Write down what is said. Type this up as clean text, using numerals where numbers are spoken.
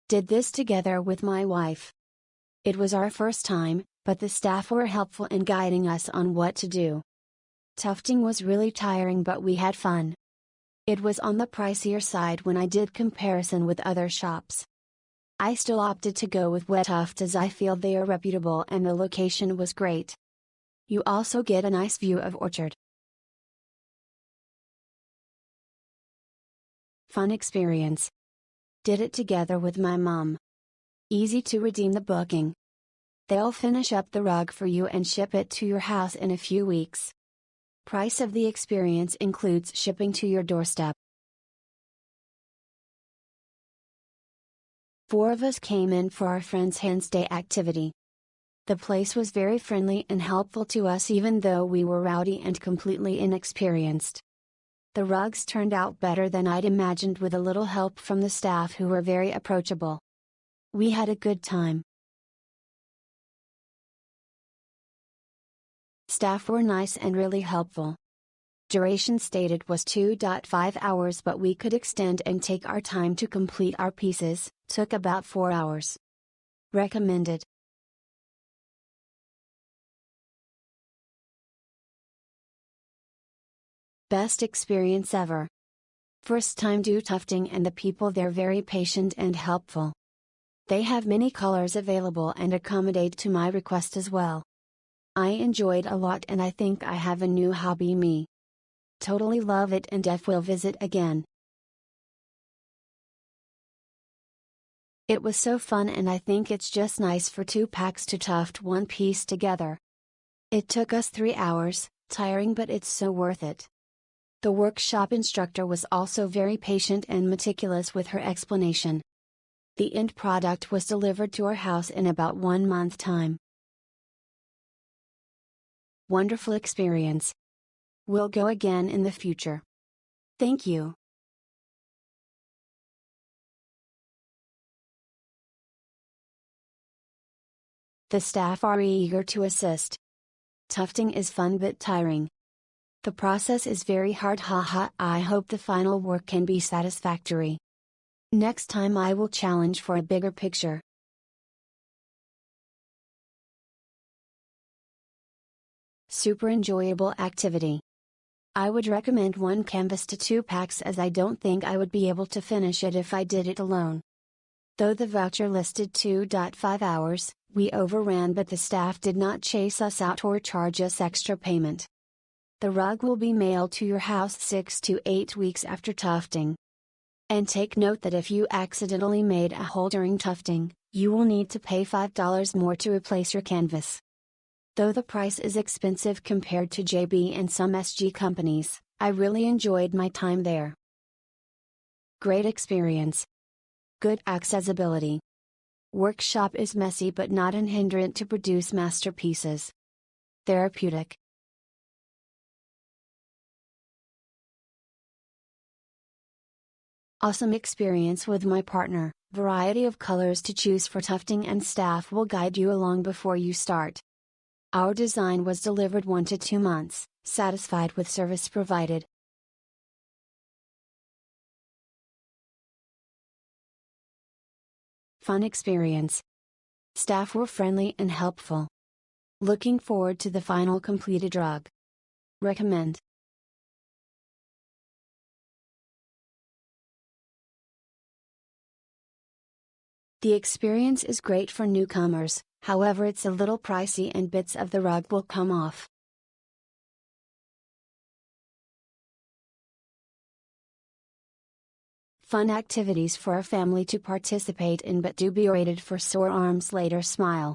Did this together with my wife. It was our first time, but the staff were helpful in guiding us on what to do. Tufting was really tiring, but we had fun. It was on the pricier side when I did comparison with other shops. I still opted to go with WeTuft as I feel they are reputable and the location was great. You also get a nice view of orchard. Fun experience. Did it together with my mom. Easy to redeem the booking. They'll finish up the rug for you and ship it to your house in a few weeks. Price of the experience includes shipping to your doorstep. 4 of us came in for our friend's Hen's Day activity. The place was very friendly and helpful to us even though we were rowdy and completely inexperienced. The rugs turned out better than I'd imagined with a little help from the staff who were very approachable. We had a good time. Staff were nice and really helpful. Duration stated was 2.5 hours, but we could extend and take our time to complete our pieces, took about 4 hours. Recommended. Best experience ever. First time do tufting and the people there very patient and helpful. They have many colors available and accommodate to my request as well. I enjoyed a lot and I think I have a new hobby me. Totally love it and will visit again. It was so fun and I think it's just nice for 2 packs to tuft one piece together. It took us 3 hours, tiring but it's so worth it. The workshop instructor was also very patient and meticulous with her explanation. The end product was delivered to our house in about 1 month time. Wonderful experience. We'll go again in the future. Thank you. The staff are eager to assist. Tufting is fun but tiring. The process is very hard, haha. I hope the final work can be satisfactory. Next time I will challenge for a bigger picture. Super enjoyable activity. I would recommend 1 canvas to 2 packs as I don't think I would be able to finish it if I did it alone. Though the voucher listed 2.5 hours, we overran but the staff did not chase us out or charge us extra payment. The rug will be mailed to your house 6 to 8 weeks after tufting. And take note that if you accidentally made a hole during tufting, you will need to pay $5 more to replace your canvas. Though the price is expensive compared to JB and some SG companies, I really enjoyed my time there. Great experience. Good accessibility. Workshop is messy but not an hindrance to produce masterpieces. Therapeutic. Awesome experience with my partner, variety of colors to choose for tufting and staff will guide you along before you start. Our design was delivered 1 to 2 months, satisfied with service provided. Fun experience. Staff were friendly and helpful. Looking forward to the final completed rug. Recommend. The experience is great for newcomers, however it's a little pricey and bits of the rug will come off. Fun activities for a family to participate in but do be rated for sore arms later. Smile.